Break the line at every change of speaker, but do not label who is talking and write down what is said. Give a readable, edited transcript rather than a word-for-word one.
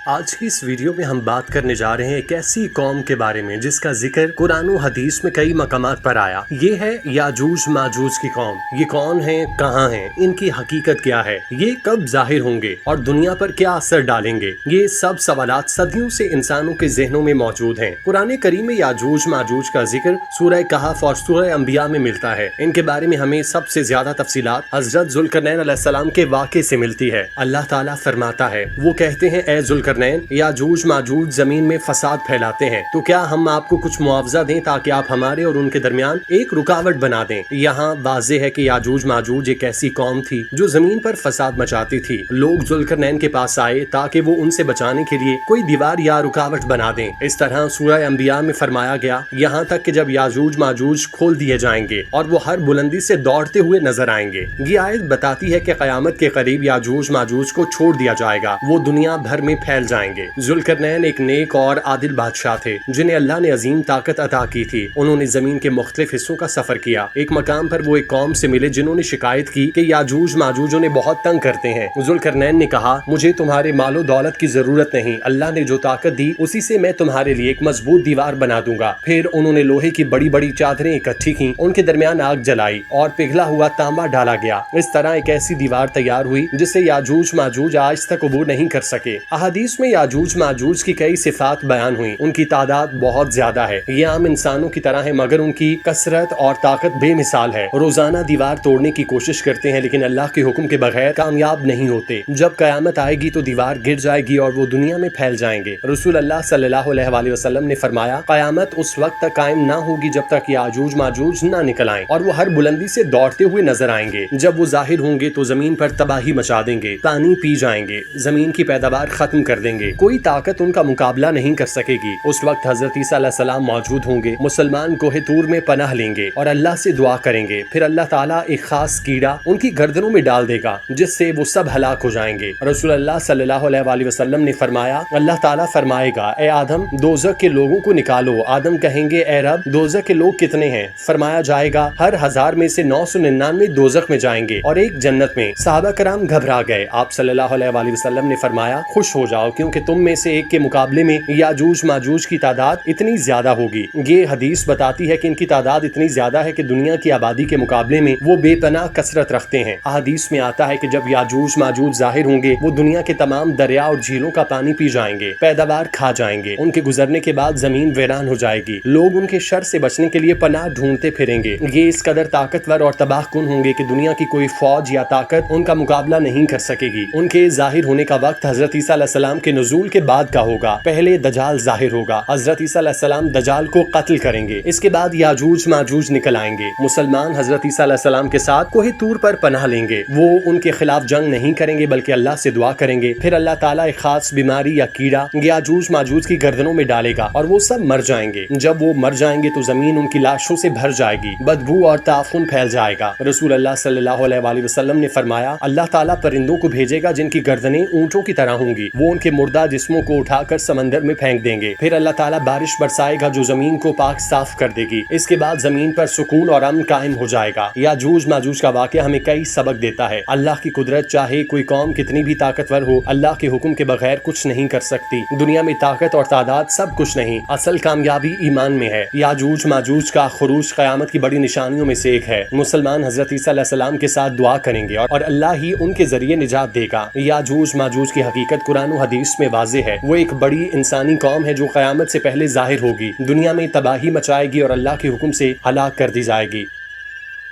آج کی اس ویڈیو میں ہم بات کرنے جا رہے ہیں ایک ایسی قوم کے بارے میں جس کا ذکر قرآن و حدیث میں کئی مقامات پر آیا۔ یہ ہے یاجوج ماجوج کی قوم۔ یہ کون ہیں، کہاں ہیں، ان کی حقیقت کیا ہے، یہ کب ظاہر ہوں گے اور دنیا پر کیا اثر ڈالیں گے، یہ سب سوالات صدیوں سے انسانوں کے ذہنوں میں موجود ہیں۔ قرآن کریم میں یاجوج ماجوج کا ذکر سورہ کہف اور سورہ انبیاء میں ملتا ہے۔ ان کے بارے میں ہمیں سب سے زیادہ تفصیلات حضرت ذوالقرنین علیہ السلام کے واقعے سے ملتی ہے۔ اللہ تعالیٰ فرماتا ہے، وہ کہتے ہیں اے ذوالقرنین، یاجوج ماجوج زمین میں فساد پھیلاتے ہیں، تو کیا ہم آپ کو کچھ معاوضہ دیں تاکہ آپ ہمارے اور ان کے درمیان ایک رکاوٹ بنا دیں۔ یہاں واضح ہے کہ یاجوج ماجوج ایک ایسی قوم تھی جو زمین پر فساد مچاتی تھی۔ لوگ ذوالقرنین کے پاس آئے تاکہ وہ ان سے بچانے کے لیے کوئی دیوار یا رکاوٹ بنا دیں۔ اس طرح سورہ انبیاء میں فرمایا گیا، یہاں تک کہ جب یاجوج ماجوج کھول دیے جائیں گے اور وہ ہر بلندی سے دوڑتے ہوئے نظر آئیں گے۔ یہ آیت بتاتی ہے کہ قیامت کے قریب یاجوج ماجوج کو چھوڑ دیا جائے گا، وہ دنیا بھر میں پھیل جائیں گے۔ ذوالقرنین ایک نیک اور عادل بادشاہ تھے جنہیں اللہ نے عظیم طاقت عطا کی تھی۔ انہوں نے زمین کے مختلف حصوں کا سفر کیا۔ ایک مقام پر وہ ایک قوم سے ملے جنہوں نے شکایت کی کہ یاجوج ماجوج انہیں بہت تنگ کرتے ہیں۔ ذوالقرنین نے کہا، مجھے تمہارے مال و دولت کی ضرورت نہیں، اللہ نے جو طاقت دی اسی سے میں تمہارے لیے ایک مضبوط دیوار بنا دوں گا۔ پھر انہوں نے لوہے کی بڑی بڑی چادریں اکٹھی کی، ان کے درمیان آگ جلائی اور پگھلا ہوا تانبا ڈالا گیا۔ اس طرح ایک ایسی دیوار تیار ہوئی جس سے یاجوج ماجوج آج تک عبور نہیں کر سکے۔ احادیث میں یاجوج ماجوج کی کئی صفات بیان ہوئی۔ ان کی تعداد بہت زیادہ ہے، یہ عام انسانوں کی طرح ہے مگر ان کی کثرت اور طاقت بے مثال ہے۔ روزانہ دیوار توڑنے کی کوشش کرتے ہیں لیکن اللہ کے حکم کے بغیر کامیاب نہیں ہوتے۔ جب قیامت آئے گی تو دیوار گر جائے گی اور وہ دنیا میں پھیل جائیں گے۔ رسول اللہ صلی اللہ علیہ وآلہ وسلم نے فرمایا، قیامت اس وقت تک قائم نہ ہوگی جب تک یاجوج ماجوج نہ نکل آئیں اور وہ ہر بلندی سے دوڑتے ہوئے نظر آئیں گے۔ جب وہ ظاہر ہوں گے تو زمین پر تباہی مچا دیں گے، پانی پی جائیں گے، زمین کی پیداوار ختم کر دیں گے، کوئی طاقت ان کا مقابلہ نہیں کر سکے گی۔ اس وقت حضرت عیسیٰ علیہ السلام موجود ہوں گے۔ مسلمان کوہ طور میں پناہ لیں گے اور اللہ سے دعا کریں گے، پھر اللہ تعالیٰ ایک خاص کیڑا ان کی گردنوں میں ڈال دے گا جس سے وہ سب ہلاک ہو جائیں گے۔ رسول اللہ صلی اللہ علیہ وآلہ وسلم نے فرمایا، اللہ تعالیٰ فرمائے گا، اے آدم دوزخ کے لوگوں کو نکالو۔ آدم کہیں گے، اے رب دوزخ کے لوگ کتنے ہیں؟ فرمایا جائے گا، ہر 1000 میں سے 999 دوزخ میں جائیں گے اور ایک جنت میں۔ صحابہ کرام گھبرا گئے۔ آپ صلی اللہ علیہ وآلہ وسلم نے فرمایا، خوش ہو جاؤ کیونکہ تم میں سے ایک کے مقابلے میں یاجوج ماجوج کی تعداد اتنی زیادہ ہوگی۔ یہ حدیث بتاتی ہے کہ ان کی تعداد اتنی زیادہ ہے کہ دنیا کی آبادی کے مقابلے میں وہ بے پناہ کثرت رکھتے ہیں۔ حدیث میں آتا ہے کہ جب یاجوج ماجوج ظاہر ہوں گے وہ دنیا کے تمام دریا اور جھیلوں کا پانی پی جائیں گے، پیداوار کھا جائیں گے، ان کے گزرنے کے بعد زمین ویران ہو جائے گی، لوگ ان کے شر سے بچنے کے لیے پناہ ڈھونڈتے پھریں گے۔ یہ اس قدر طاقتور اور تباہ کن ہوں گے کہ دنیا کی کوئی فوج یا طاقت ان کا مقابلہ نہیں کر سکے گی۔ ان کے ظاہر ہونے کا وقت حضرت عیسیٰ علیہ السلام کے نزول کے بعد کا ہوگا۔ پہلے دجال ظاہر ہوگا، حضرت عیسیٰ علیہ السلام دجال کو قتل کریں گے، اس کے بعد یاجوج ماجوج نکل آئیں گے۔ مسلمان حضرت عیسیٰ علیہ السلام کے ساتھ کوہ طور پر پناہ لیں گے، وہ ان کے خلاف جنگ نہیں کریں گے بلکہ اللہ سے دعا کریں گے، پھر اللہ تعالیٰ ایک خاص بیماری یا کیڑا یاجوج ماجوج کی گردنوں میں ڈالے گا اور وہ سب مر جائیں گے۔ جب وہ مر جائیں گے تو زمین ان کی لاشوں سے بھر جائے گی، بدبو اور تعفن پھیل جائے گا۔ رسول اللہ صلی اللہ علیہ وآلہ وسلم نے فرمایا، اللہ تعالیٰ پرندوں کو بھیجے گا جن کی گردنیں اونٹوں کی طرح ہوں گی، وہ ان کے مردہ جسموں کو اٹھا کر سمندر میں پھینک دیں گے، پھر اللہ تعالیٰ بارش برسائے گا جو زمین کو پاک صاف کر دے گی۔ اس کے بعد زمین پر سکون اور امن قائم ہو جائے گا۔ یاجوج ماجوج کا واقعہ ہمیں کئی سبق دیتا ہے۔ اللہ کی قدرت، چاہے کوئی قوم کتنی بھی طاقتور ہو، اللہ کے حکم کے بغیر کچھ نہیں کر سکتی۔ دنیا میں طاقت اور تعداد سب کچھ نہیں، اصل کامیابی ایمان میں ہے۔ یاجوج ماجوج کا خروج قیامت کی بڑی نشانیوں میں سے ایک ہے۔ مسلمان حضرت عیسیٰ علیہ السلام کے ساتھ دعا کریں گے اور اللہ ہی ان کے ذریعے نجات دے گا۔ یاجوج ماجوج کی حقیقت قرآن و حدیث میں واضح ہے۔ وہ ایک بڑی انسانی قوم ہے جو قیامت سے پہلے ظاہر ہوگی، دنیا میں تباہی مچائے گی اور اللہ کے حکم سے ہلاک کر دی جائے گی۔